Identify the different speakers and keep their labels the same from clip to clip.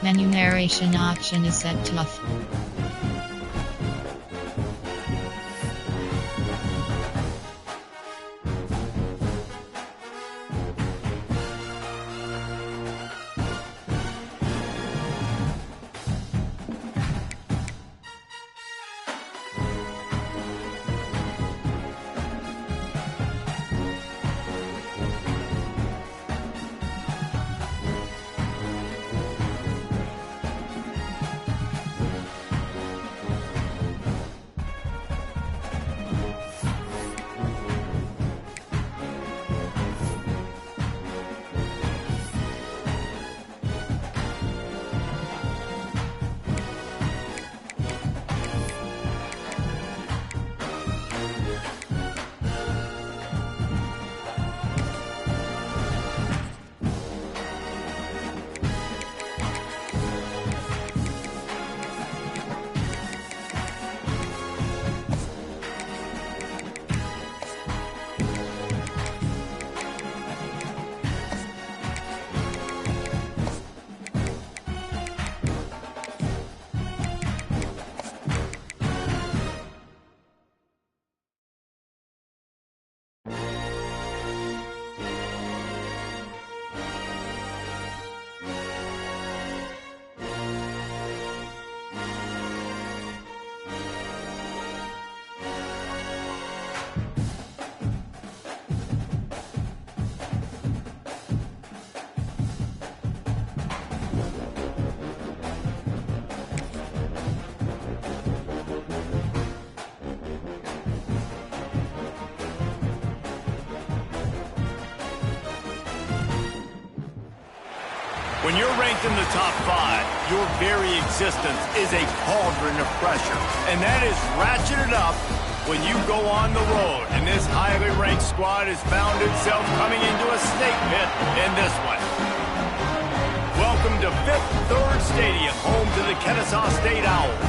Speaker 1: Menu narration option is set to off.
Speaker 2: When you're ranked in the top 5, your very existence is a cauldron of pressure. And that is ratcheted up when you go on the road. And this highly ranked squad has found itself coming into a snake pit in this one. Welcome to Fifth Third Stadium, home to the Kennesaw State Owls.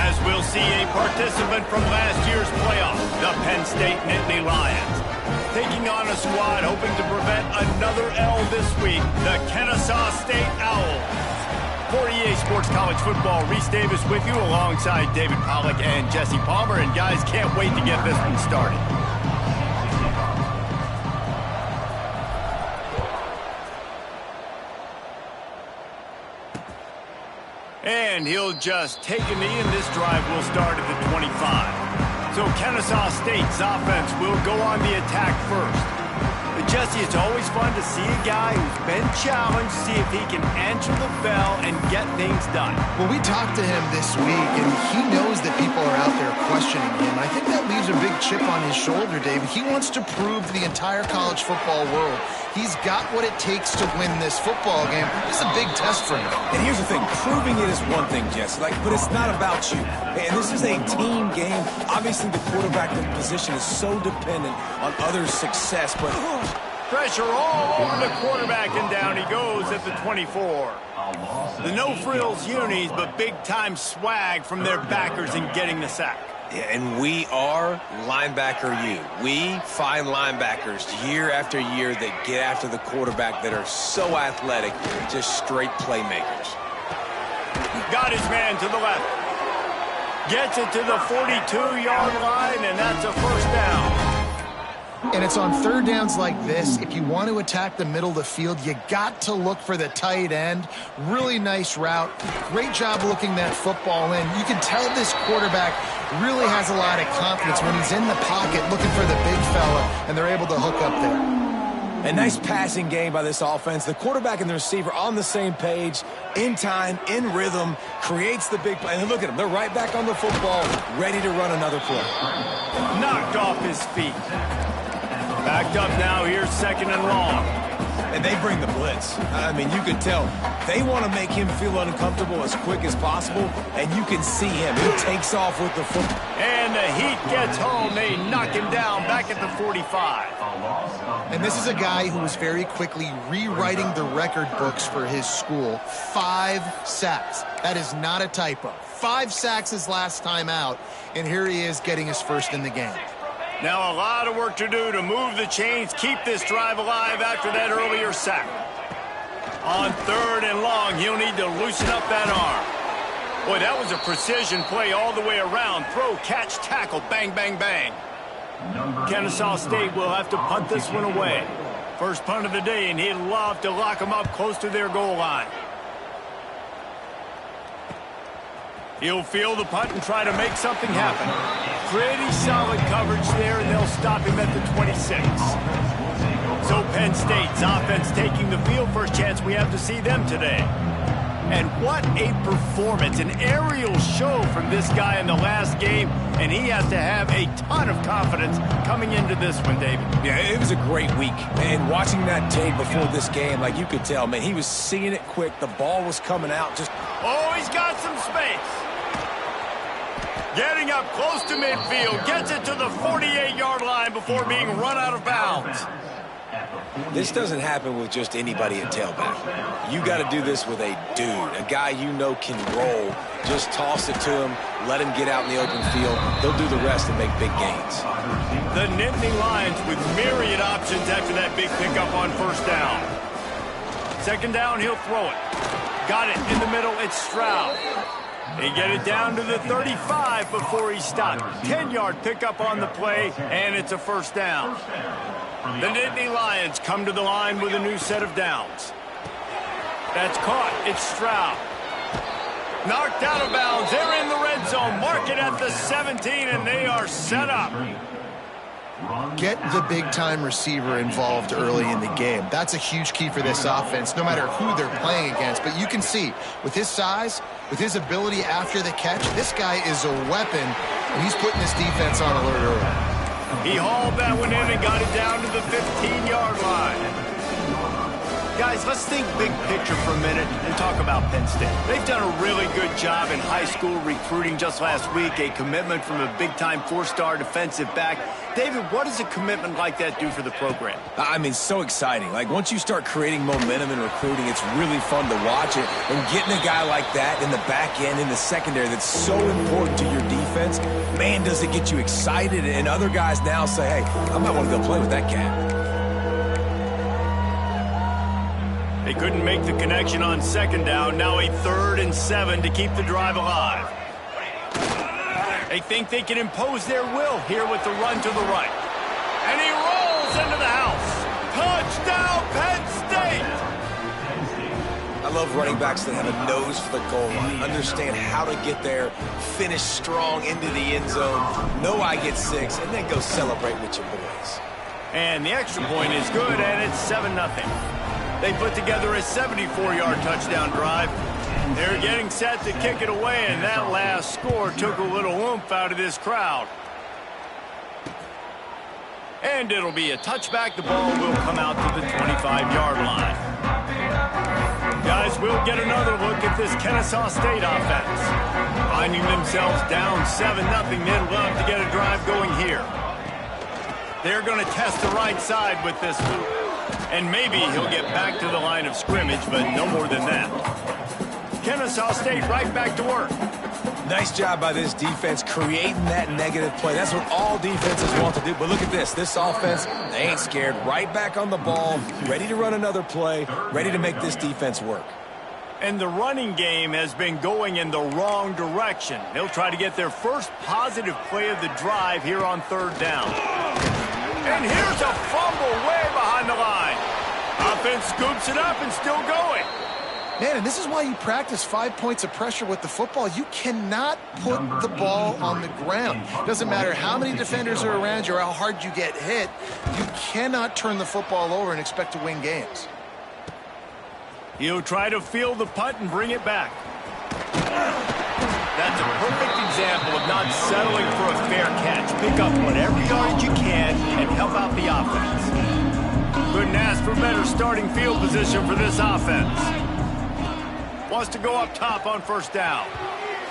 Speaker 2: As we'll see a participant from last year's playoff, the Penn State Nittany Lions. Taking on a squad hoping to prevent another L this week, the Kennesaw State Owls. For EA Sports College Football, Reese Davis with you alongside David Pollack and Jesse Palmer. And guys, can't wait to get this one started. And he'll just take a knee, and this drive will start at the 25. So Kennesaw State's offense will go on the attack first. But Jesse, it's always fun to see a guy who's been challenged, see if he can answer the bell and get things done.
Speaker 3: Well, we talked to him this week, and he knows that people are out there questioning him. I think that leaves a big chip on his shoulder, David. He wants to prove to the entire college football world he's got what it takes to win this football game. This is a big test for him.
Speaker 4: And here's the thing, proving it is one thing, Jesse, but it's not about you. And this is a team game. Obviously, the quarterback position is so dependent on others' success, but
Speaker 2: pressure all over the quarterback, and down he goes at the 24. The no-frills unis, but big-time swag from their backers in getting the sack.
Speaker 4: Yeah, and we are linebacker U. We find linebackers year after year that get after the quarterback that are so athletic, just straight playmakers.
Speaker 2: Got his man to the left. Gets it to the 42-yard line, and that's a first down.
Speaker 3: And it's on third downs like this. If you want to attack the middle of the field, you got to look for the tight end. Really nice route. Great job looking that football in. You can tell this quarterback really has a lot of confidence when he's in the pocket looking for the big fella, and they're able to hook up there.
Speaker 4: A nice passing game by this offense. The quarterback and the receiver on the same page, in time, in rhythm, creates the big play. And look at them. They're right back on the football, ready to run another play.
Speaker 2: Knocked off his feet. Backed up now, here's second and long.
Speaker 4: And they bring the blitz. I mean, you can tell. They want to make him feel uncomfortable as quick as possible, and you can see him. He takes off with the foot.
Speaker 2: And the heat gets home. They knock him down back at the 45.
Speaker 3: And this is a guy who was very quickly rewriting the record books for his school. 5 sacks. That is not a typo. 5 sacks his last time out, and here he is getting his first in the game.
Speaker 2: Now a lot of work to do to move the chains, keep this drive alive after that earlier sack. On 3rd and long, he'll need to loosen up that arm. Boy, that was a precision play all the way around. Throw, catch, tackle, bang, bang, bang. Kennesaw State will have to punt this one away. First punt of the day, and he'd love to lock them up close to their goal line. He'll field the punt and try to make something happen. Pretty solid coverage there, and they'll stop him at the 26. So Penn State's offense taking the field. First chance we have to see them today. And what a performance, an aerial show from this guy in the last game, and he has to have a ton of confidence coming into this one, David.
Speaker 4: Yeah, it was a great week. And watching that tape before this game, like you could tell, man, he was seeing it quick. The ball was coming out.
Speaker 2: Oh, he's got some space. Getting up close to midfield, gets it to the 48-yard line before being run out of bounds.
Speaker 4: This doesn't happen with just anybody at tailback. You got to do this with a dude, a guy you know can roll. Just toss it to him, let him get out in the open field. He'll do the rest and make big gains.
Speaker 2: The Nittany Lions with myriad options after that big pickup on first down. Second down, he'll throw it. Got it in the middle, it's Stroud. They get it down to the 35 before he stopped. 10-yard pickup on the play, and it's a first down. The Nittany Lions come to the line with a new set of downs. That's caught. It's Stroud. Knocked out of bounds. They're in the red zone. Mark it at the 17, and they are set up.
Speaker 3: Get the big-time receiver involved early in the game. That's a huge key for this offense, no matter who they're playing against. But you can see, with his size, with his ability after the catch, this guy is a weapon, and he's putting this defense on alert early.
Speaker 2: He hauled that one in and got it down to the 15-yard line. Guys, let's think big picture for a minute and talk about Penn State. They've done a really good job in high school recruiting just last week, a commitment from a big-time 4-star defensive back. David, what does a commitment like that do for the program?
Speaker 4: I mean, so exciting. Like, once you start creating momentum in recruiting, it's really fun to watch it. And getting a guy like that in the back end, in the secondary, that's so important to your defense, man, does it get you excited. And other guys now say, hey, I might want to go play with that cat.
Speaker 2: They couldn't make the connection on second down. Now a 3rd and 7 to keep the drive alive. They think they can impose their will here with the run to the right. And he rolls into the house. Touchdown, Penn State!
Speaker 4: I love running backs that have a nose for the goal line, understand how to get there, finish strong into the end zone, know I get 6, and then go celebrate with your boys.
Speaker 2: And the extra point is good, and it's 7-0. They put together a 74-yard touchdown drive. They're getting set to kick it away, and that last score took a little oomph out of this crowd. And it'll be a touchback. The ball will come out to the 25-yard line. Guys, we'll get another look at this Kennesaw State offense. Finding themselves down 7-0, they'd love to get a drive going here. They're going to test the right side with this move. And maybe he'll get back to the line of scrimmage, but no more than that. Kennesaw State right back to work.
Speaker 4: Nice job by this defense creating that negative play. That's what all defenses want to do. But look at this. This offense, they ain't scared. Right back on the ball, ready to run another play, ready to make this defense work.
Speaker 2: And the running game has been going in the wrong direction. They'll try to get their first positive play of the drive here on 3rd down. And here's a fumble way behind the line. Offense scoops it up and still going.
Speaker 3: Man, and this is why you practice 5 points of pressure with the football. You cannot put the ball on the ground. Doesn't matter how many defenders are around you or how hard you get hit. You cannot turn the football over and expect to win games.
Speaker 2: He'll try to field the punt and bring it back. That's a perfect example of not settling for a fair catch. Pick up whatever yardage you can and help out the offense. Couldn't ask for better starting field position for this offense. Wants to go up top on first down.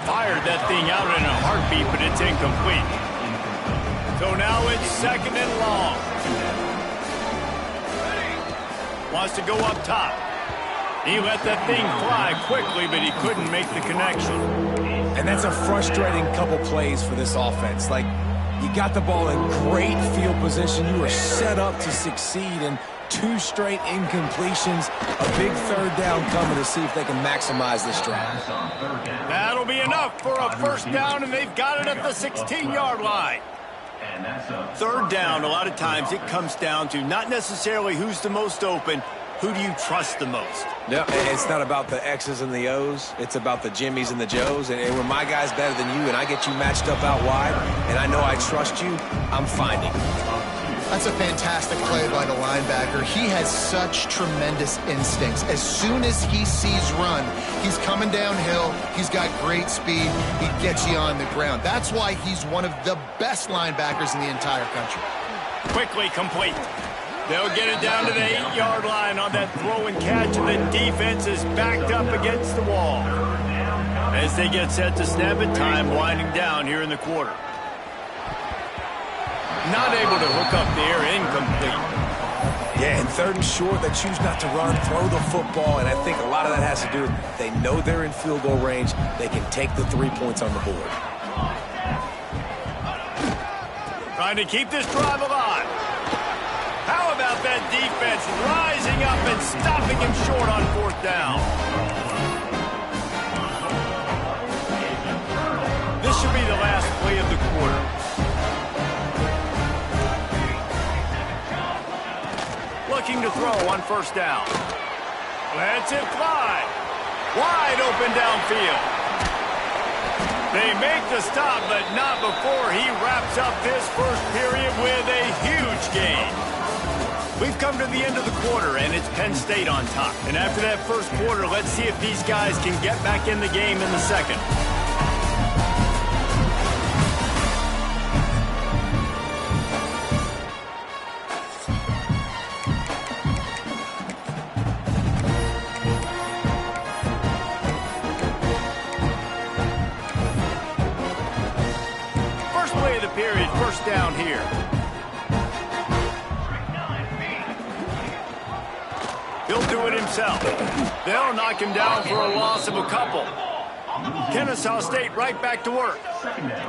Speaker 2: Fired that thing out in a heartbeat, but it's incomplete. So now it's 2nd and long. Wants to go up top. He let that thing fly quickly, but he couldn't make the connection.
Speaker 4: And that's a frustrating couple plays for this offense. Like, you got the ball in great field position. You were set up to succeed, and 2 straight incompletions. A big third down coming to see if they can maximize this drive.
Speaker 2: That'll be enough for a first down, and they've got it at the 16-yard line. Third down, a lot of times it comes down to not necessarily who's the most open, who do you trust the most?
Speaker 4: Yeah, it's not about the X's and the O's. It's about the Jimmies and the Joes. And when my guy's better than you and I get you matched up out wide and I know I trust you, I'm finding.
Speaker 3: That's a fantastic play by the linebacker. He has such tremendous instincts. As soon as he sees run, he's coming downhill. He's got great speed. He gets you on the ground. That's why he's one of the best linebackers in the entire country.
Speaker 2: Quickly complete. They'll get it down to the 8-yard line on that throw and catch, and the defense is backed up against the wall. As they get set to snap it, time winding down here in the quarter. Not able to hook up there, incomplete.
Speaker 4: Yeah, and third and short, they choose not to run, throw the football, and I think a lot of that has to do with they know they're in field goal range. They can take the 3 points on the board.
Speaker 2: Trying to keep this drive alive. How about that defense rising up and stopping him short on 4th down? This should be the last play of the quarter. Looking to throw on 1st down. Lets it fly. Wide open downfield. They make the stop, but not before he wraps up this first period with a huge gain. We've come to the end of the quarter, and it's Penn State on top. And after that first quarter, let's see if these guys can get back in the game in the second. First play of the period, 1st down here. He'll do it himself. They'll knock him down for a loss of a couple. Kennesaw State right back to work.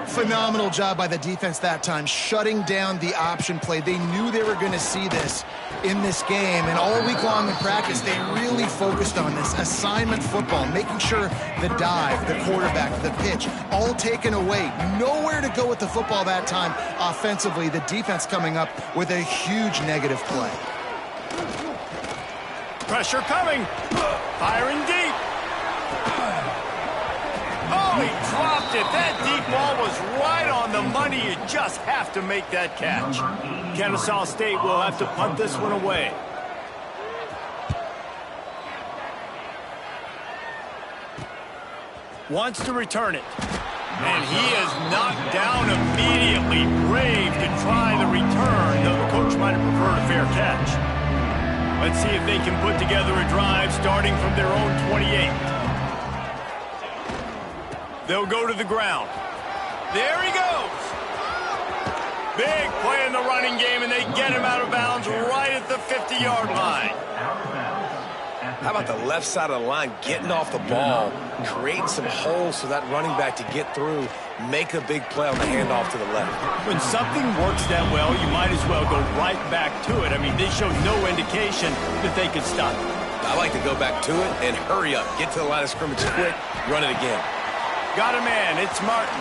Speaker 3: Phenomenal job by the defense that time, shutting down the option play. They knew they were going to see this in this game, and all week long in practice, they really focused on this assignment football, making sure the dive, the quarterback, the pitch, all taken away. Nowhere to go with the football that time offensively. The defense coming up with a huge negative play.
Speaker 2: Pressure coming. Firing deep. Oh, he dropped it. That deep ball was right on the money. You just have to make that catch. Kennesaw State will have to punt this one away. Wants to return it. And he is knocked down immediately. Brave to try the return, though the coach might have preferred a fair catch. Let's see if they can put together a drive starting from their own 28. They'll go to the ground. There he goes. Big play in the running game, and they get him out of bounds right at the 50-yard line.
Speaker 4: How about the left side of the line getting off the ball, creating some holes for that running back to get through, make a big play on the handoff to the left.
Speaker 2: When something works that well, you might as well go right back to it. I mean, they showed no indication that they could stop it.
Speaker 4: I like to go back to it and hurry up. Get to the line of scrimmage quick, run it again.
Speaker 2: Got a man. It's Martin.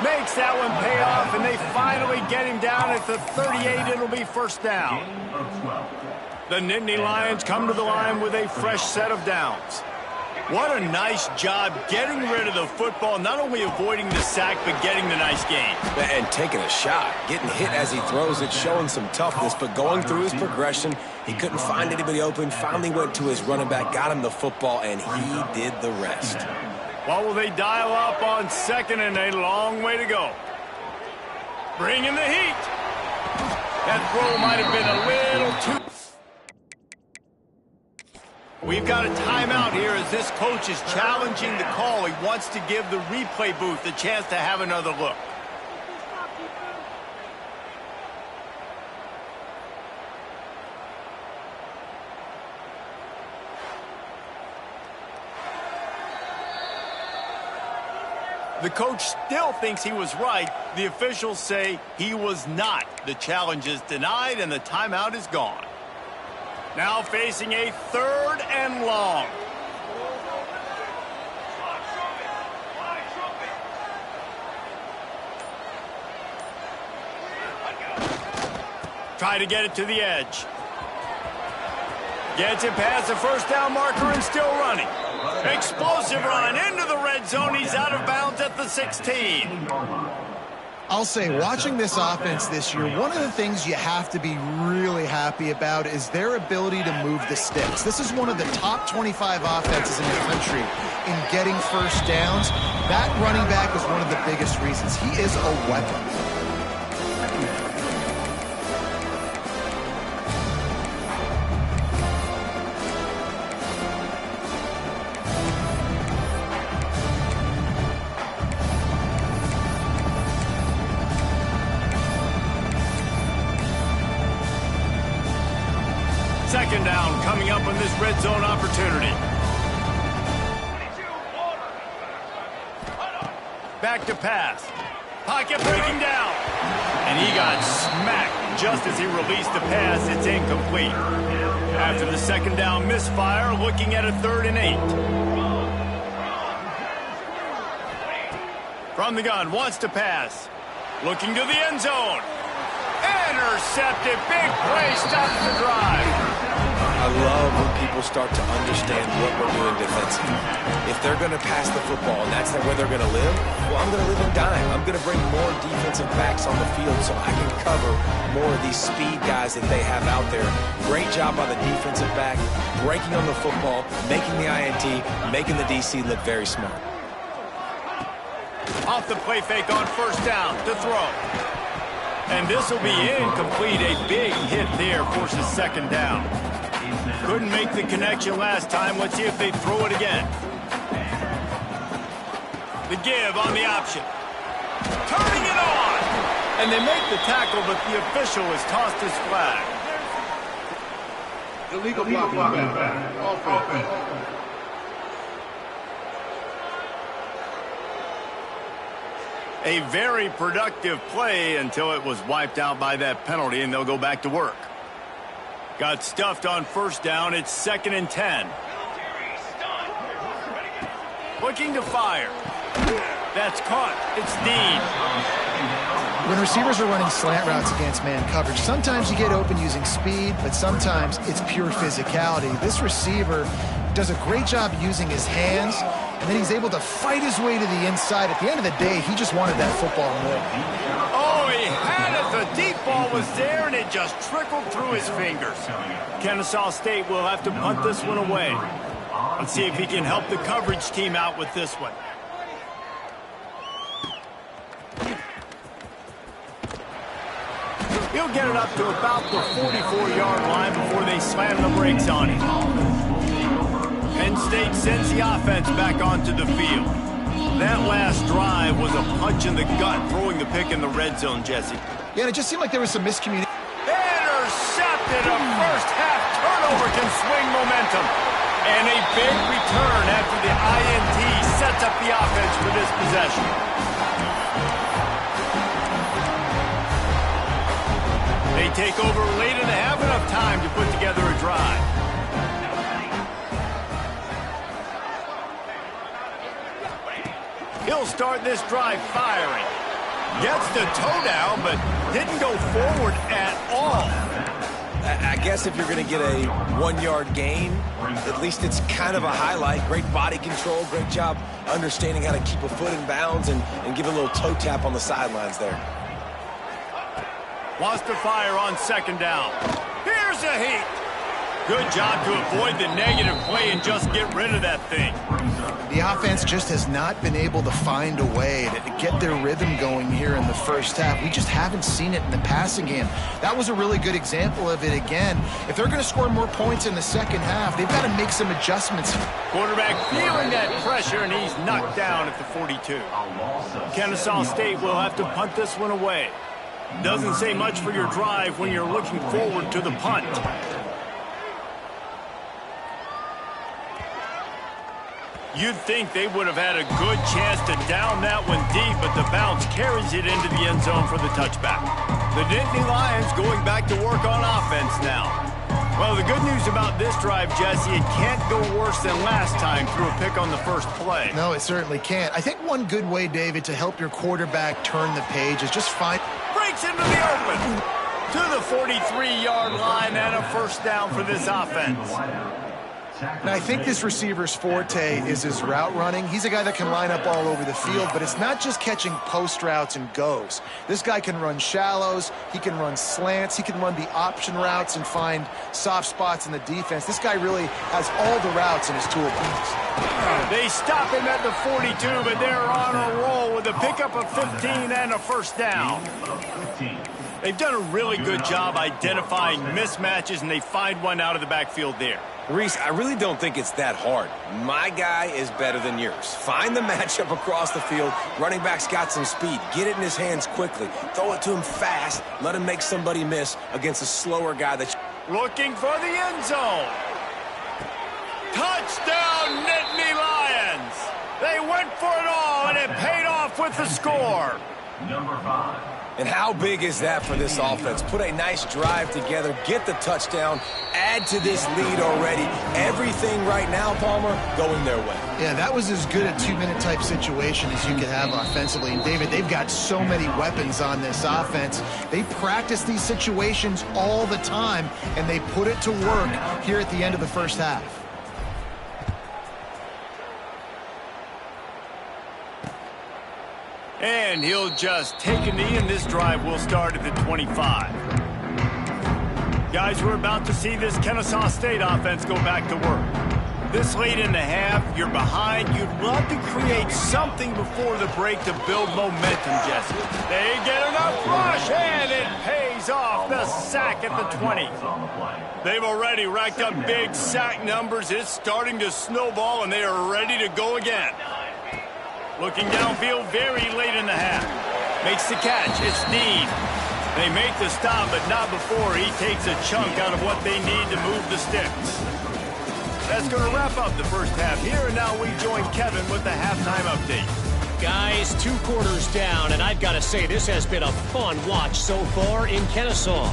Speaker 2: Makes that one pay off, and they finally get him down at the 38. It'll be 1st down. The Nittany Lions come to the line with a fresh set of downs. What a nice job getting rid of the football, not only avoiding the sack, but getting the nice gain.
Speaker 4: And taking a shot, getting hit as he throws it, showing some toughness, but going through his progression, he couldn't find anybody open, finally went to his running back, got him the football, and he did the rest.
Speaker 2: What will they dial up on 2nd and a long way to go? Bring in the heat. That throw might have been a little too... We've got a timeout here as this coach is challenging the call. He wants to give the replay booth a chance to have another look. The coach still thinks he was right. The officials say he was not. The challenge is denied, and the timeout is gone. Now facing a 3rd and long. Try to get it to the edge. Gets it past the first down marker and still running. Explosive run into the red zone. He's out of bounds at the 16.
Speaker 3: I'll say, watching this offense this year, one of the things you have to be really happy about is their ability to move the sticks. This is one of the top 25 offenses in the country in getting first downs. That running back is one of the biggest reasons. He is a weapon.
Speaker 2: Second down coming up on this red zone opportunity. Back to pass. Pocket breaking down. And he got smacked just as he released the pass. It's incomplete. After the second down misfire, looking at a 3rd and 8. From the gun, wants to pass. Looking to the end zone. Intercepted. Big play stops the drive.
Speaker 4: I love when people start to understand what we're doing defensively. If they're going to pass the football and that's where they're going to live, well, I'm going to live and dime. I'm going to bring more defensive backs on the field so I can cover more of these speed guys that they have out there. Great job by the defensive back, breaking on the football, making the INT, making the DC look very smart.
Speaker 2: Off the play fake on first down to throw. And this will be incomplete. A big hit there forces second down. Couldn't make the connection last time. Let's see if they throw it again. The give on the option. Turning it on. And they make the tackle, but the official has tossed his flag.
Speaker 5: Illegal blocking back. Offense.
Speaker 2: A very productive play until it was wiped out by that penalty, and they'll go back to work. Got stuffed on first down. It's 2nd and 10. Looking to fire. That's caught. It's Dean.
Speaker 3: When receivers are running slant routes against man coverage, sometimes you get open using speed, but sometimes it's pure physicality. This receiver does a great job using his hands, and then he's able to fight his way to the inside. At the end of the day, he just wanted that football more.
Speaker 2: Oh, he had it. The deep ball was there, and it just trickled through his fingers. Kennesaw State will have to punt this one away. Let's see if he can help the coverage team out with this one. He'll get it up to about the 44-yard line before they slam the brakes on him. Penn State sends the offense back onto the field. That last drive was a punch in the gut, throwing the pick in the red zone, Jesse.
Speaker 3: Yeah, and it just seemed like there was some miscommunication.
Speaker 2: Intercepted. A first-half turnover can swing momentum. And a big return after the INT sets up the offense for this possession. They take over late and have enough time to put together a drive. He'll start this drive firing. Gets the toe down, but didn't go forward at all.
Speaker 4: I guess if you're going to get a 1-yard gain, at least it's kind of a highlight. Great body control, great job understanding how to keep a foot in bounds and give a little toe tap on the sidelines there.
Speaker 2: Wants to fire on second down. Here's a heat. Good job to avoid the negative play and just get rid of that thing.
Speaker 3: The offense just has not been able to find a way to get their rhythm going here in the first half. We just haven't seen it in the passing game. That was a really good example of it again. If they're going to score more points in the second half, they've got to make some adjustments.
Speaker 2: Quarterback feeling that pressure, and he's knocked down at the 42. Kennesaw State will have to punt this one away. Doesn't say much for your drive when you're looking forward to the punt. You'd think they would have had a good chance to down that one deep, but the bounce carries it into the end zone for the touchback. The Nittany Lions going back to work on offense now. Well, the good news about this drive, Jesse, it can't go worse than last time through a pick on the first play.
Speaker 3: No, it certainly can't. I think one good way, David, to help your quarterback turn the page is just find...
Speaker 2: Breaks into the open to the 43-yard line and a first down for this offense.
Speaker 3: Now, I think this receiver's forte is his route running. He's a guy that can line up all over the field, but it's not just catching post routes and goes. This guy can run shallows, he can run slants, he can run the option routes and find soft spots in the defense. This guy really has all the routes in his toolbox.
Speaker 2: They stop him at the 42, but they're on a roll with a pickup of 15 and a first down. They've done a really good job identifying mismatches, and they find one out of the backfield there.
Speaker 4: Reese, I really don't think it's that hard. My guy is better than yours. Find the matchup across the field. Running back's got some speed. Get it in his hands quickly. Throw it to him fast. Let him make somebody miss against a slower guy that's...
Speaker 2: Looking for the end zone. Touchdown, Nittany Lions! They went for it all, and it paid off with the score.
Speaker 5: Number 5.
Speaker 4: And how big is that for this offense? Put a nice drive together, get the touchdown, add to this lead already. Everything right now, Palmer, going their way.
Speaker 3: Yeah, that was as good a two-minute type situation as you could have offensively. And, David, they've got so many weapons on this offense. They practice these situations all the time, and they put it to work here at the end of the first half.
Speaker 2: And he'll just take a knee, and this drive will start at the 25. Guys, we're about to see this Kennesaw State offense go back to work. This late in the half, you're behind. You'd love to create something before the break to build momentum, Jesse. They get enough rush, and it pays off. The sack at the 20. They've already racked up big sack numbers. It's starting to snowball, and they are ready to go again. Looking downfield very late in the half. Makes the catch. It's Dean. They make the stop, but not before he takes a chunk out of what they need to move the sticks. That's going to wrap up the first half here, and now we join Kevin with the halftime update.
Speaker 6: Guys, 2 quarters down, and I've got to say this has been a fun watch so far in Kennesaw.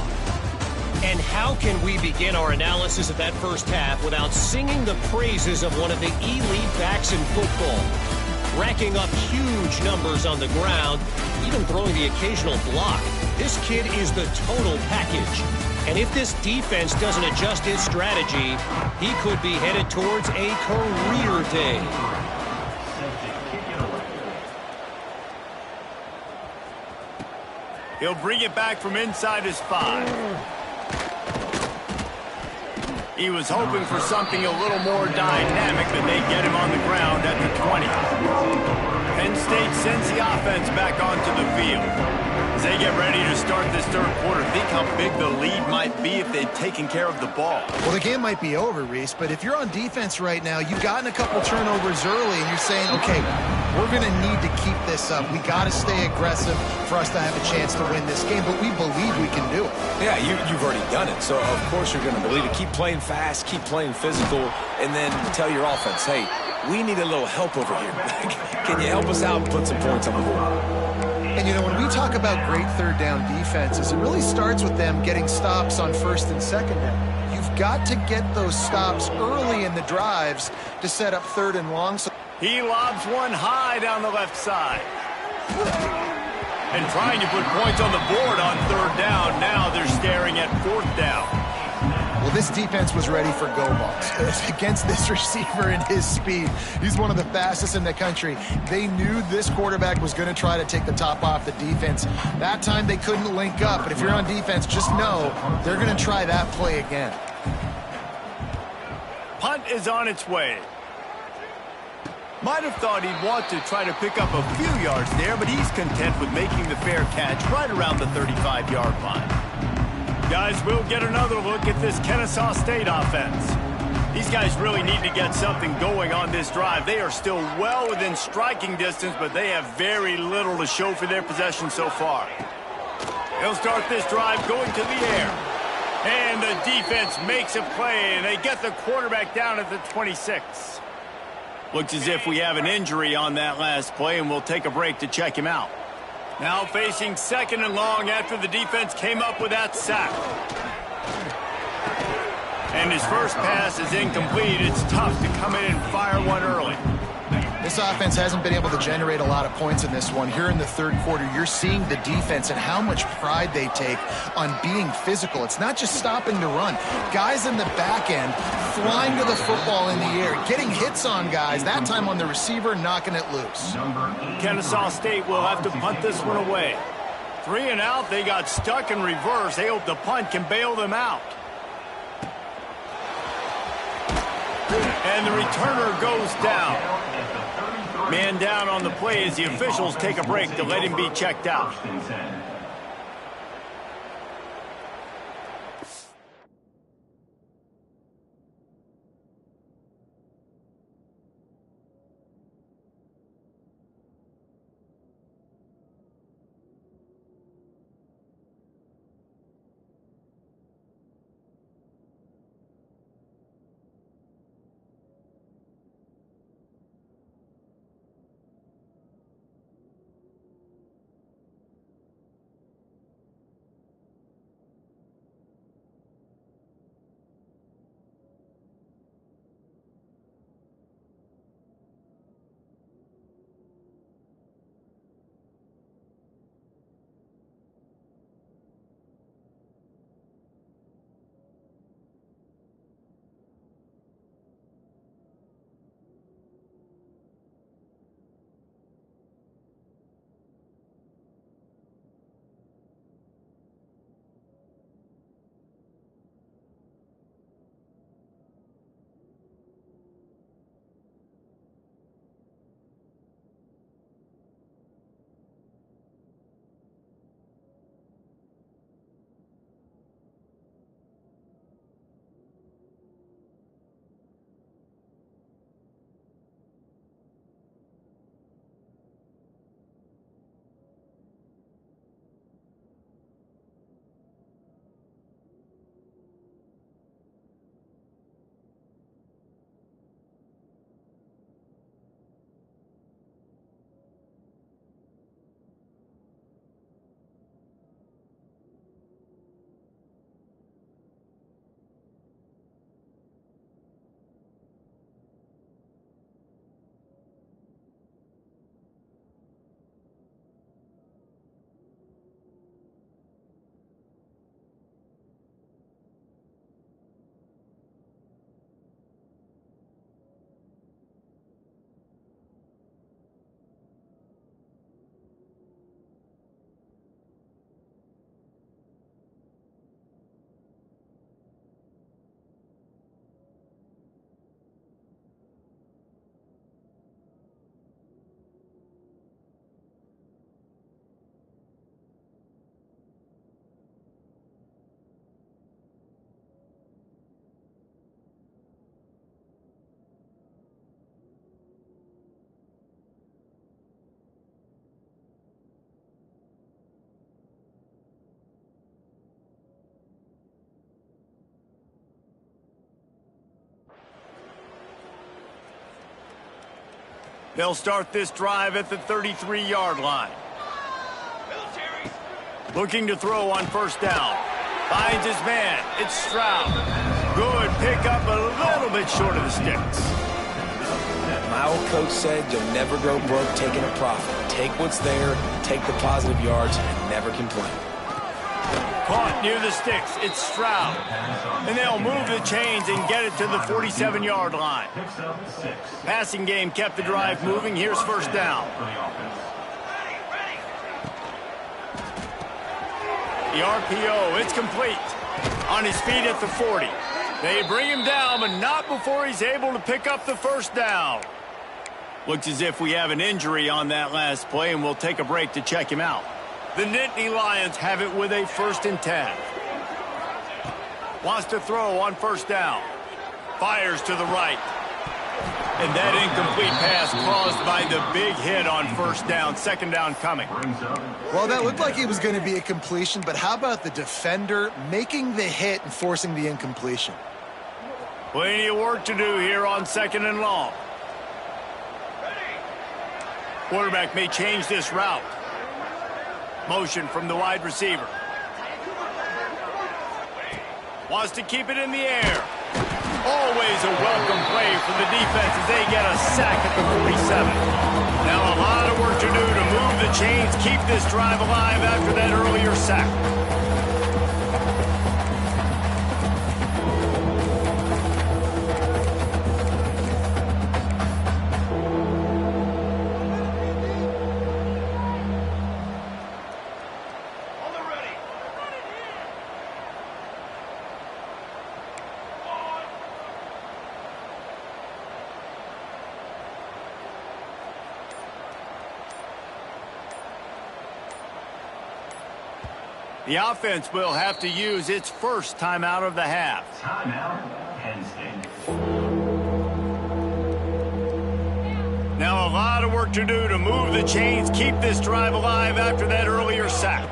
Speaker 6: And how can we begin our analysis of that first half without singing the praises of one of the elite backs in football? Racking up huge numbers on the ground, even throwing the occasional block. This kid is the total package. And if this defense doesn't adjust his strategy, he could be headed towards a career day.
Speaker 2: He'll bring it back from inside his 5. He was hoping for something a little more dynamic, but they get him on the ground at the 20. Penn State sends the offense back onto the field. As they get ready to start this third quarter, think how big the lead might be if they'd taken care of the ball.
Speaker 3: Well, the game might be over, Reese, but if you're on defense right now, you've gotten a couple turnovers early, and you're saying, okay, we're going to need to keep this up. We got to stay aggressive for us to have a chance to win this game, but we believe we can do it.
Speaker 4: Yeah, you've already done it, so of course you're going to believe it. Keep playing fast, keep playing physical, and then tell your offense, hey, we need a little help over here. Can you help us out and put some points on the board?
Speaker 3: And, you know, when we talk about great third down defenses, it really starts with them getting stops on first and second down. You've got to get those stops early in the drives to set up third and long. So
Speaker 2: he lobs one high down the left side. And trying to put points on the board on third down. Now they're staring at fourth down.
Speaker 3: Well, this defense was ready for go balls against this receiver and his speed. He's one of the fastest in the country. They knew this quarterback was going to try to take the top off the defense. That time they couldn't link up, but if you're on defense, just know they're going to try that play again.
Speaker 2: Punt is on its way. Might have thought he'd want to try to pick up a few yards there, but he's content with making the fair catch right around the 35-yard line. Guys, we'll get another look at this Kennesaw State offense. These guys really need to get something going on this drive. They are still well within striking distance, but they have very little to show for their possession so far. They'll start this drive going to the air. And the defense makes a play, and they get the quarterback down at the 26. Looks as if we have an injury on that last play, and we'll take a break to check him out. Now facing 2nd and long after the defense came up with that sack. And his first pass is incomplete. It's tough to come in and fire one early.
Speaker 3: This offense hasn't been able to generate a lot of points in this one. Here in the third quarter, you're seeing the defense and how much pride they take on being physical. It's not just stopping the run. Guys in the back end flying to the football in the air, getting hits on guys, that time on the receiver, knocking it loose.
Speaker 2: Kennesaw State will have to punt this one away. 3 and out, they got stuck in reverse. They hope the punt can bail them out. And the returner goes down. Man down on the play as the officials take a break to let him be checked out. They'll start this drive at the 33-yard line. Looking to throw on first down. Finds his man. It's Stroud. Good pickup, a little bit short of the sticks.
Speaker 4: My old coach said you'll never go broke taking a profit. Take what's there, take the positive yards, and never complain.
Speaker 2: Caught near the sticks. It's Stroud. And they'll move the chains and get it to the 47-yard line. Passing game kept the drive moving. Here's first down. The RPO, it's complete. On his feet at the 40. They bring him down, but not before he's able to pick up the first down. Looks as if we have an injury on that last play, and we'll take a break to check him out. The Nittany Lions have it with a 1st and 10. Wants to throw on first down. Fires to the right. And that incomplete pass caused by the big hit on first down. 2nd down coming.
Speaker 3: Well, that looked like it was going to be a completion, but how about the defender making the hit and forcing the incompletion?
Speaker 2: Plenty of work to do here on 2nd and long. Quarterback may change this route. Motion from the wide receiver. Wants to keep it in the air. Always a welcome play for the defense as they get a sack at the 47. Now a lot of work to do to move the chains, keep this drive alive after that earlier sack. The offense will have to use its first timeout of the half.
Speaker 5: Timeout, Penn State.
Speaker 2: Now a lot of work to do to move the chains, keep this drive alive after that earlier sack.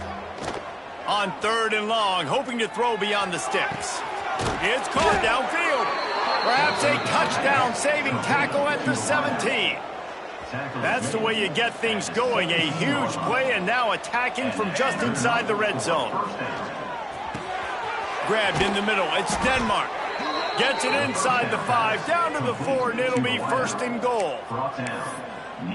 Speaker 2: On 3rd and long, hoping to throw beyond the sticks. It's caught downfield. Perhaps a touchdown-saving tackle at the 17. That's the way you get things going. A huge play and now attacking from just inside the red zone. Grabbed in the middle. It's Denmark. Gets it inside the 5, down to the 4, and it'll be 1st and goal.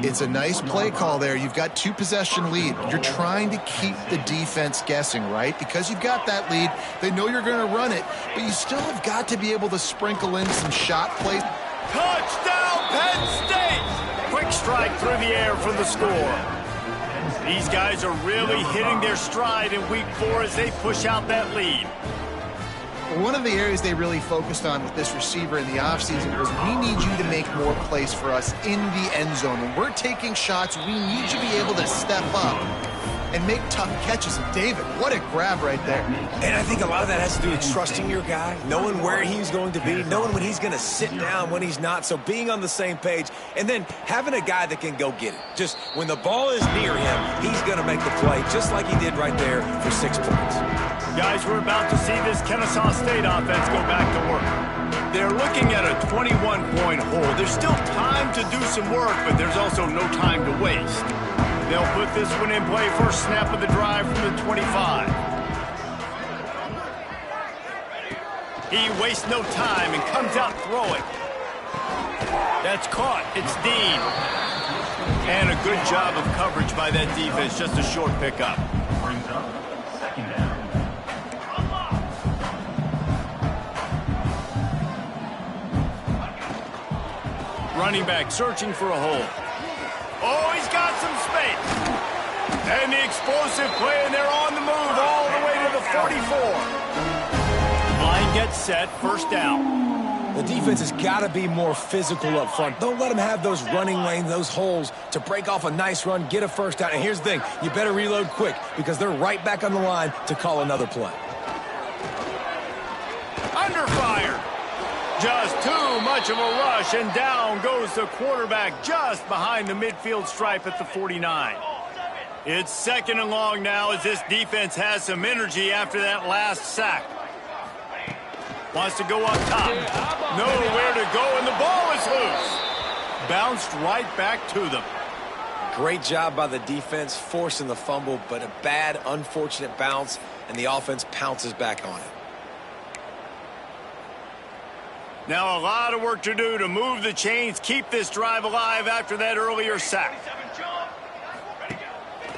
Speaker 3: It's a nice play call there. You've got 2-possession lead. You're trying to keep the defense guessing, right? Because you've got that lead, they know you're going to run it, but you still have got to be able to sprinkle in some shot plays.
Speaker 2: Touchdown, Penn State! Quick strike through the air for the score. These guys are really hitting their stride in week 4 as they push out that lead.
Speaker 3: One of the areas they really focused on with this receiver in the offseason was we need you to make more plays for us in the end zone. When we're taking shots, we need you to be able to step up and make tough catches. And David, what a grab right there.
Speaker 4: And I think a lot of that has to do with trusting your guy, knowing where he's going to be, knowing when he's going to sit down, when he's not, so being on the same page, and then having a guy that can go get it. Just when the ball is near him, he's going to make the play, just like he did right there for 6 points.
Speaker 2: Guys, we're about to see this Kennesaw State offense go back to work. They're looking at a 21-point hole. There's still time to do some work, but there's also no time to waste. They'll put this one in play, first snap of the drive from the 25. He wastes no time and comes out throwing. That's caught. It's Dean. And a good job of coverage by that defense. Just a short pickup.
Speaker 5: Brings up 2nd down.
Speaker 2: Running back searching for a hole. Oh, he's got some space. And the explosive play, and they're on the move all the way to the 44. Line gets set, 1st down.
Speaker 4: The defense has got to be more physical up front. Don't let them have those running lanes, those holes to break off a nice run, get a 1st down. And here's the thing, you better reload quick because they're right back on the line to call another play.
Speaker 2: Under fire. Just too much of a rush, and down goes the quarterback just behind the midfield stripe at the 49. It's 2nd and long now as this defense has some energy after that last sack. Wants to go up top. Nowhere to go, and the ball is loose. Bounced right back to them.
Speaker 4: Great job by the defense forcing the fumble, but a bad, unfortunate bounce, and the offense pounces back on it.
Speaker 2: Now a lot of work to do to move the chains, keep this drive alive after that earlier sack.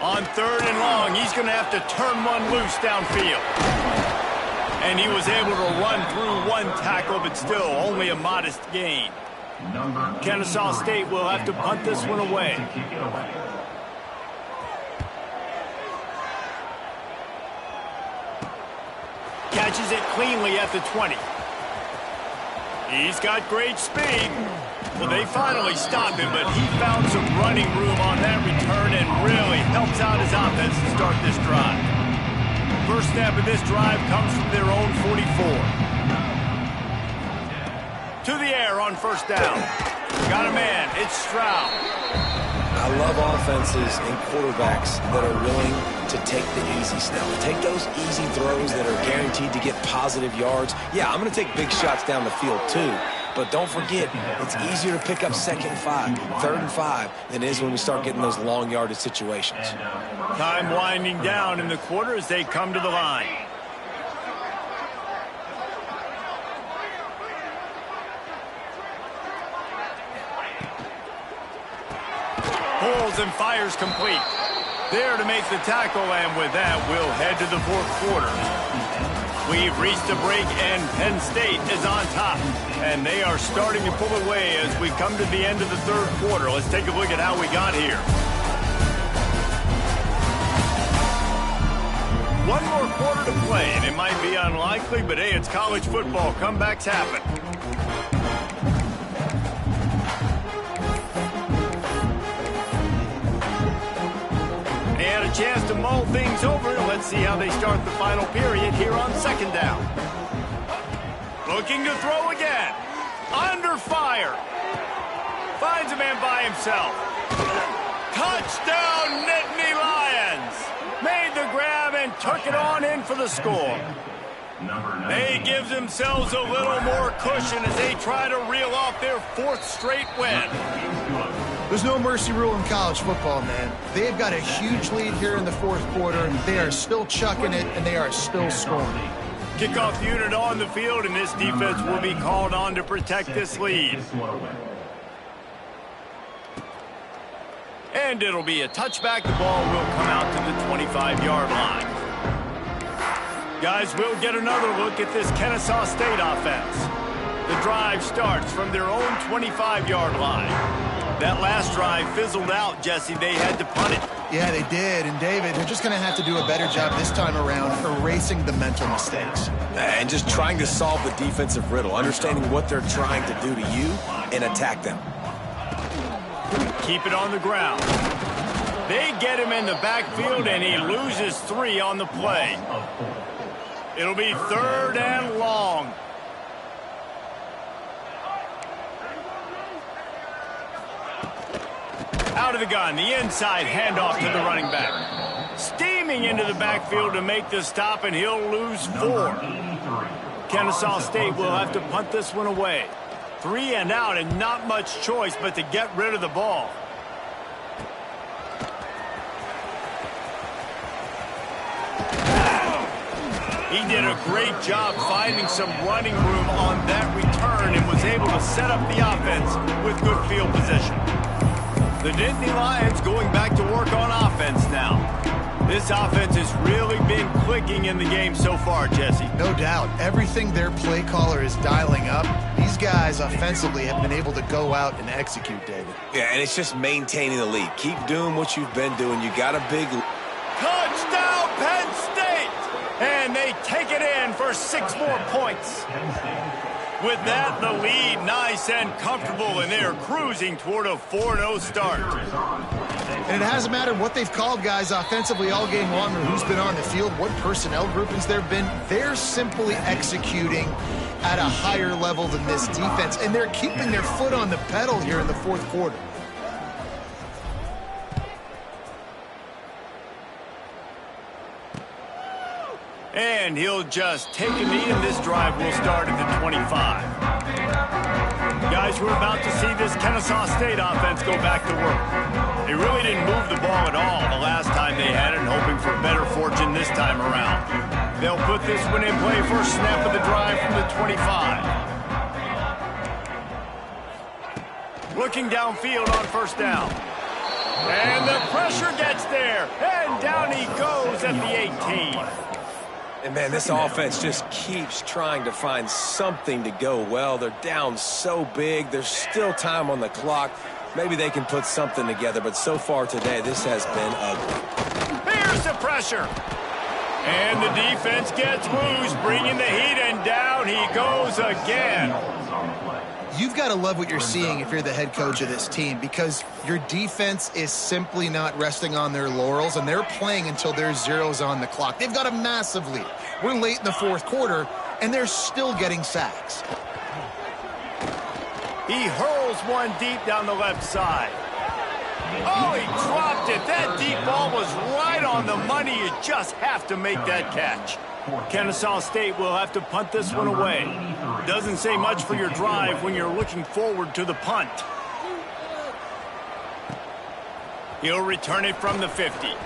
Speaker 2: On 3rd and long, he's going to have to turn one loose downfield. And he was able to run through one tackle, but still only a modest gain. Kennesaw State will have to punt this one away. Catches it cleanly at the 20. He's got great speed. Well, they finally stopped him, but he found some running room on that return and really helps out his offense to start this drive. First snap of this drive comes from their own 44. To the air on 1st down. Got a man. It's Stroud.
Speaker 4: I love offenses and quarterbacks that are willing to take the easy snap. Take those easy throws that are guaranteed to get positive yards. Yeah, I'm going to take big shots down the field too, But don't forget, it's easier to pick up 2nd and 5, 3rd and 5 than it is when we start getting those long yardage situations.
Speaker 2: Time winding down in the quarter as they come to the line. Pulls and fires complete. There to make the tackle, and with that, we'll head to the 4th quarter. We've reached a break, and Penn State is on top. And they are starting to pull away as we come to the end of the 3rd quarter. Let's take a look at how we got here. One more quarter to play, and it might be unlikely, but hey, it's college football. Comebacks happen. They had a chance to mull things over. Let's see how they start the final period here on 2nd down. Looking to throw again. Under fire. Finds a man by himself. Touchdown, Nittany Lions. Made the grab and took it on in for the score. They give themselves a little more cushion as they try to reel off their 4th straight win.
Speaker 3: There's no mercy rule in college football, man. They've got a huge lead here in the 4th quarter. They are still chucking it, and they are still scoring.
Speaker 2: Kickoff unit on the field, and this defense will be called on to protect this lead. And it'll be a touchback. The ball will come out to the 25-yard line. Guys, we'll get another look at this Kennesaw State offense. The drive starts from their own 25-yard line. That last drive fizzled out, Jesse. They had to punt it.
Speaker 3: Yeah, they did. And, David, they're just going to have to do a better job this time around erasing the mental mistakes.
Speaker 4: And just trying to solve the defensive riddle, understanding what they're trying to do to you and attack them.
Speaker 2: Keep it on the ground. They get him in the backfield, and he loses 3 on the play. It'll be 3rd and long. Out of the gun, the inside handoff to the running back. Steaming into the backfield to make the stop, and he'll lose 4. Kennesaw State will have to punt this one away. 3 and out, and not much choice but to get rid of the ball. He did a great job finding some running room on that return and was able to set up the offense with good field position. The Nittany Lions going back to work on offense now. This offense has really been clicking in the game so far, Jesse.
Speaker 3: No doubt. Everything their play caller is dialing up, these guys offensively have been able to go out and execute, David.
Speaker 4: Yeah, and it's just maintaining the lead. Keep doing what you've been doing. You got a big...
Speaker 2: Touchdown, Penn State! And they take it in for 6 more points. With that, the lead nice and comfortable, and they're cruising toward a 4-0 start.
Speaker 3: And it hasn't mattered what they've called guys offensively all game long or who's been on the field, what personnel groupings there have been. They're simply executing at a higher level than this defense, and they're keeping their foot on the pedal here in the 4th quarter.
Speaker 2: And he'll just take a knee, and this drive will start at the 25. Guys, we're about to see this Kennesaw State offense go back to work. They really didn't move the ball at all the last time they had it, hoping for better fortune this time around. They'll put this one in play for a snap of the drive from the 25. Looking downfield on 1st down. And the pressure gets there, and down he goes at the 18.
Speaker 4: And, man, this offense just keeps trying to find something to go well. They're down so big. There's still time on the clock. Maybe they can put something together, but so far today, this has been ugly.
Speaker 2: Here's the pressure. And the defense gets loose, bringing the heat, and down he goes again.
Speaker 3: You've got to love what you're seeing if you're the head coach of this team, because your defense is simply not resting on their laurels, and they're playing until there's zeros on the clock. They've got a massive lead. We're late in the 4th quarter, and they're still getting sacks.
Speaker 2: He hurls one deep down the left side. Oh, he dropped it. That deep ball was right on the money. You just have to make that catch. Kennesaw State will have to punt this one away. Doesn't say much for your drive when you're looking forward to the punt. He'll return it from the 50. And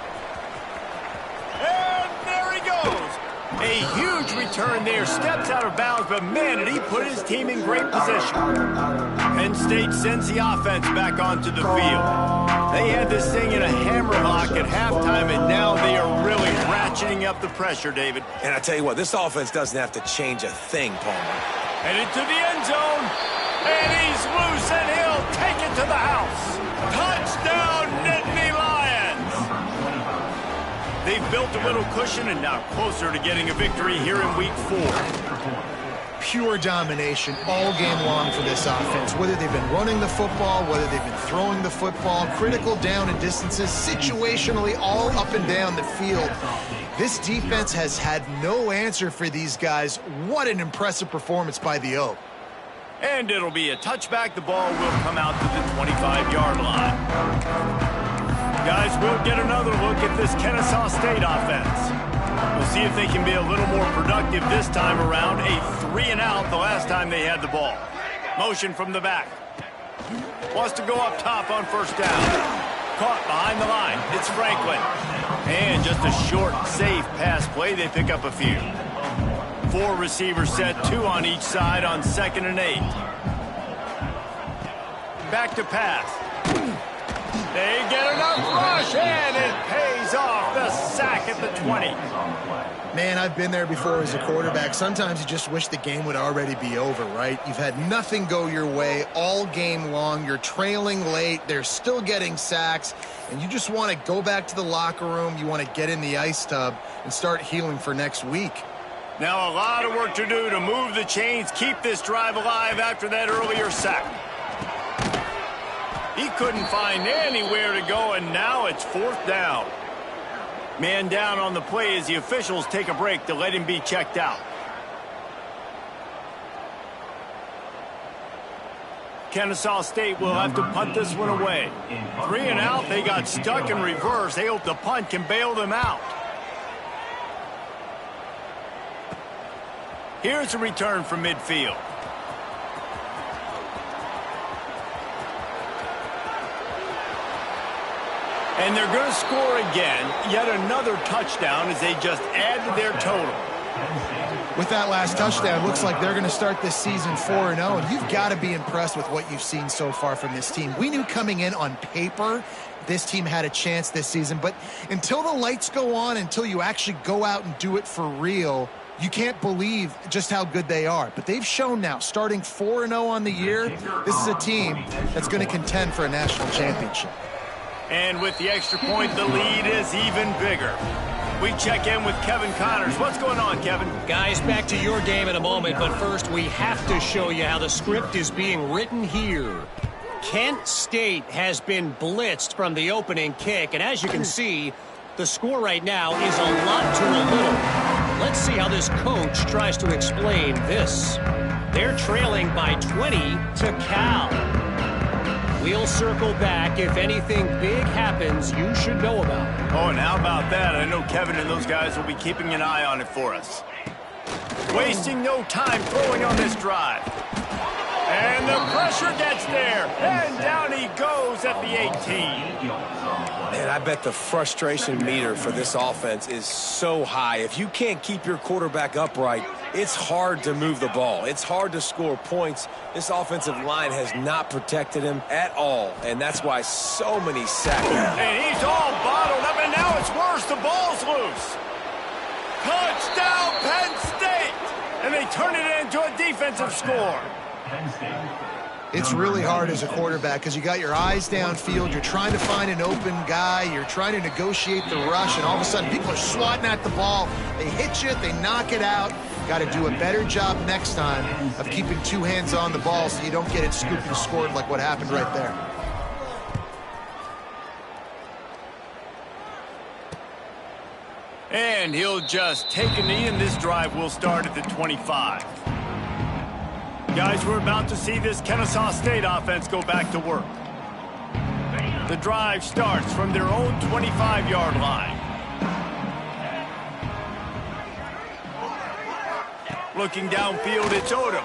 Speaker 2: there he goes. A huge return there. Steps out of bounds, but man, did he put his team in great position. Penn State sends the offense back onto the field. They had this thing in a hammerlock at halftime, and now they are really ratcheting up the pressure, David.
Speaker 4: And I tell you what, this offense doesn't have to change a thing, Palmer.
Speaker 2: Headed to the end zone, and he's loose, and he'll take it to the house. Touchdown, Nittany Lions! They've built a little cushion and now closer to getting a victory here in Week 4.
Speaker 3: Pure domination all game long for this offense. Whether they've been running the football, whether they've been throwing the football, critical down and distances, situationally all up and down the field. This defense has had no answer for these guys. What an impressive performance by the Oak.
Speaker 2: And it'll be a touchback. The ball will come out to the 25-yard line. Guys, we'll get another look at this Kennesaw State offense. We'll see if they can be a little more productive this time around. A 3-and-out the last time they had the ball. Motion from the back. Wants to go up top on first down. Caught behind the line. It's Franklin. And just a short, safe pass play. They pick up a few. 4 receivers set, 2 on each side on 2nd and 8. Back to pass. They get enough rush, and it pays off. The sack at the 20.
Speaker 3: Man, I've been there before as a quarterback. Sometimes you just wish the game would already be over, right? You've had nothing go your way all game long. You're trailing late. They're still getting sacks. And you just want to go back to the locker room. You want to get in the ice tub and start healing for next week.
Speaker 2: Now a lot of work to do to move the chains, keep this drive alive after that earlier sack. He couldn't find anywhere to go, and now it's 4th down. Man down on the play as the officials take a break to let him be checked out. Kennesaw State will have to punt this one away. 3-and-out, they got stuck in reverse. They hope the punt can bail them out. Here's a return from midfield. And they're going to score again. Yet another touchdown as they just add to their total.
Speaker 3: With that last touchdown, looks like they're going to start this season 4-0. And you've got to be impressed with what you've seen so far from this team. We knew coming in on paper this team had a chance this season. But until the lights go on, until you actually go out and do it for real, you can't believe just how good they are. But they've shown now, starting 4-0 on the year, this is a team that's going to contend for a national championship.
Speaker 2: And with the extra point, the lead is even bigger. We check in with Kevin Connors. What's going on, Kevin?
Speaker 6: Guys, back to your game in a moment, but first we have to show you how the script is being written here. Kent State has been blitzed from the opening kick, and as you can see, the score right now is a lot to a little. Let's see how this coach tries to explain this. They're trailing by 20 to Cal. We'll circle back if anything big happens you should know about.
Speaker 2: Oh, and how about that? I know Kevin and those guys will be keeping an eye on it for us. Wasting no time throwing on this drive. And the pressure gets there. And down he goes at the 18.
Speaker 4: Man, I bet the frustration meter for this offense is so high. If you can't keep your quarterback upright, it's hard to move the ball. It's hard to score points. This offensive line has not protected him at all, and that's why so many sacks.
Speaker 2: And he's all bottled up, and now it's worse. The ball's loose. Touchdown, Penn State! And they turn it into a defensive score.
Speaker 3: It's really hard as a quarterback because you got your eyes downfield. You're trying to find an open guy. You're trying to negotiate the rush, and all of a sudden people are swatting at the ball. They hit you. They knock it out. Got to do a better job next time of keeping 2 hands on the ball so you don't get it scooped and scored like what happened right there.
Speaker 2: And he'll just take a knee, and this drive will start at the 25. Guys, we're about to see this Kennesaw State offense go back to work. The drive starts from their own 25-yard line. Looking downfield, it's Odom.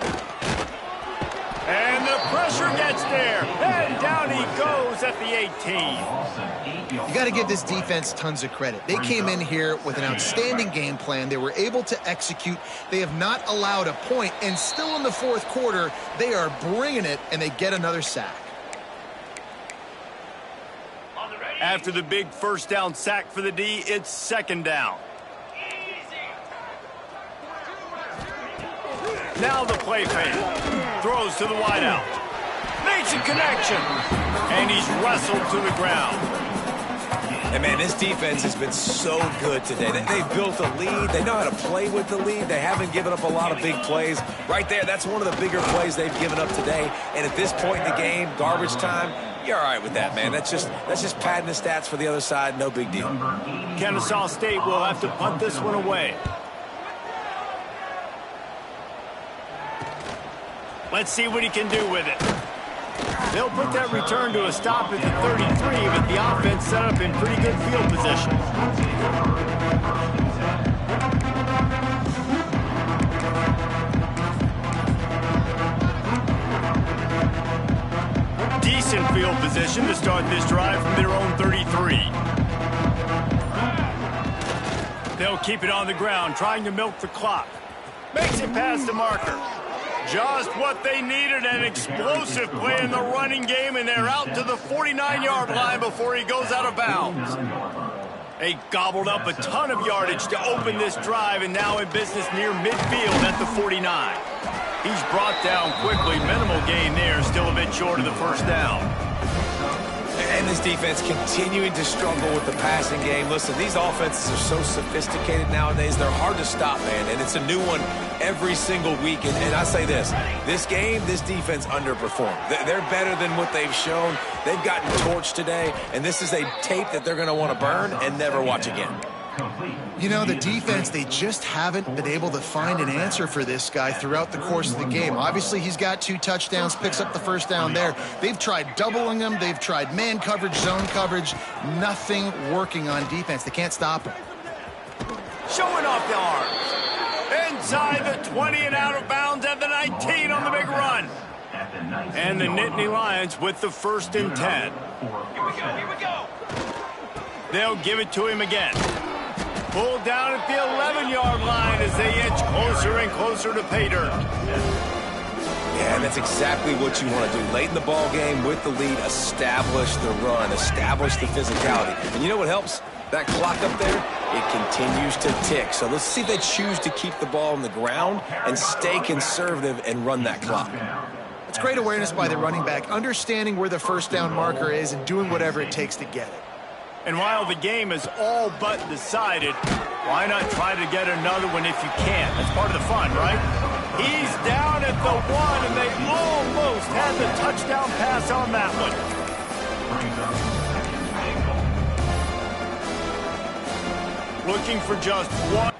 Speaker 2: And the pressure gets there. And down he goes at the 18.
Speaker 3: You got to give this defense tons of credit. They came in here with an outstanding game plan. They were able to execute. They have not allowed a point, and still in the fourth quarter, they are bringing it, and they get another sack.
Speaker 2: After the big first down sack for the D, it's second down. Now the play fake. Throws to the wideout. Makes a connection. And he's wrestled to the ground.
Speaker 4: And, man, this defense has been so good today. They've built a lead. They know how to play with the lead. They haven't given up a lot of big plays. Right there, that's one of the bigger plays they've given up today. And at this point in the game, garbage time, you're all right with that, man. That's just padding the stats for the other side. No big deal.
Speaker 2: Kennesaw State will have to punt this one away. Let's see what he can do with it. They'll put that return to a stop at the 33, but the offense set up in pretty good field position. Decent field position to start this drive from their own 33. They'll keep it on the ground, trying to milk the clock. Makes it past the marker. Just what they needed, an explosive play in the running game, and they're out to the 49-yard line before he goes out of bounds. They gobbled up a ton of yardage to open this drive, and now in business near midfield at the 49. He's brought down quickly. Minimal gain there, still a bit short of the first down.
Speaker 4: And this defense continuing to struggle with the passing game. Listen, these offenses are so sophisticated nowadays. They're hard to stop, man. And it's a new one every single week. And I say this game, this defense underperformed. They're better than what they've shown. They've gotten torched today. And this is a tape that they're going to want to burn and never watch again.
Speaker 3: You know, the defense, they just haven't been able to find an answer for this guy throughout the course of the game. Obviously, he's got 2 touchdowns, picks up the first down there. They've tried doubling him. They've tried man coverage, zone coverage. Nothing working on defense. They can't stop him.
Speaker 2: Showing off the arms. Inside the 20 and out of bounds at the 19 on the big run. And the Nittany Lions with the 1st and 10. Here we go. They'll give it to him again. Pulled down at the 11-yard line as they inch closer and closer to pay dirt.
Speaker 4: Yeah, that's exactly what you want to do. Late in the ball game with the lead, establish the run, establish the physicality. And you know what helps? That clock up there, it continues to tick. So let's see if they choose to keep the ball on the ground and stay conservative and run that clock.
Speaker 3: It's great awareness by the running back, understanding where the first down marker is and doing whatever it takes to get it.
Speaker 2: And while the game is all but decided, why not try to get another one if you can? That's part of the fun, right? He's down at the 1, and they almost had the touchdown pass on that one. Looking for just one.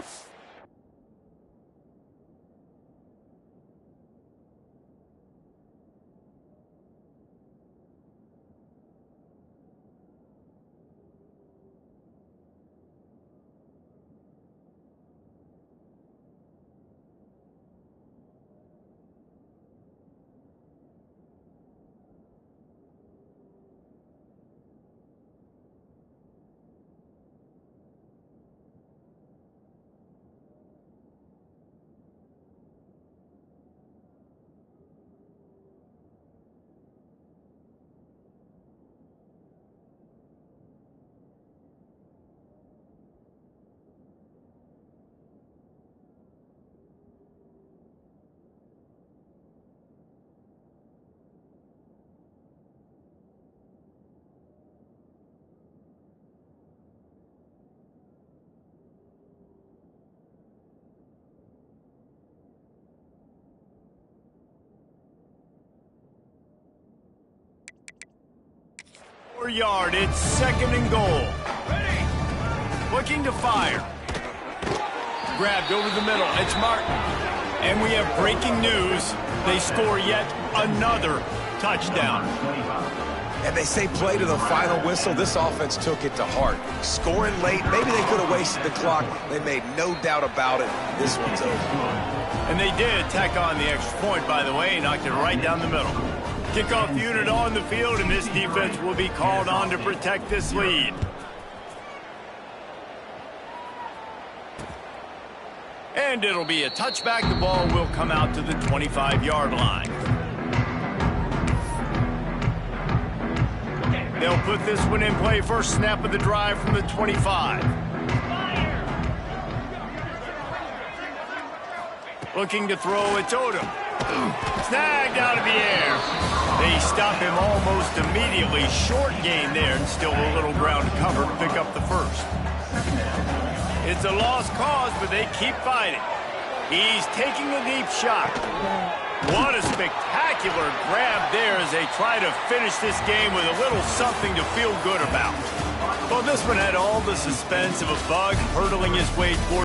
Speaker 2: Yard, it's 2nd and goal. Looking to fire. Grabbed over the middle, it's Martin. And we have breaking news. They score yet another touchdown.
Speaker 4: And they say play to the final whistle. This offense took it to heart. Scoring late, maybe they could have wasted the clock. They made no doubt about it. This one's over.
Speaker 2: And they did tack on the extra point, by the way, knocked it right down the middle. Kickoff unit on the field, and this defense will be called on to protect this lead. And it'll be a touchback. The ball will come out to the 25-yard line. They'll put this one in play. First snap of the drive from the 25. Looking to throw, it's Odom. Snagged out of the air. They stop him almost immediately. Short gain there, and still a little ground to cover to pick up the first. It's a lost cause, but they keep fighting. He's taking a deep shot. What a spectacular grab there as they try to finish this game with a little something to feel good about. Well, this one had all the suspense of a bug hurtling his way toward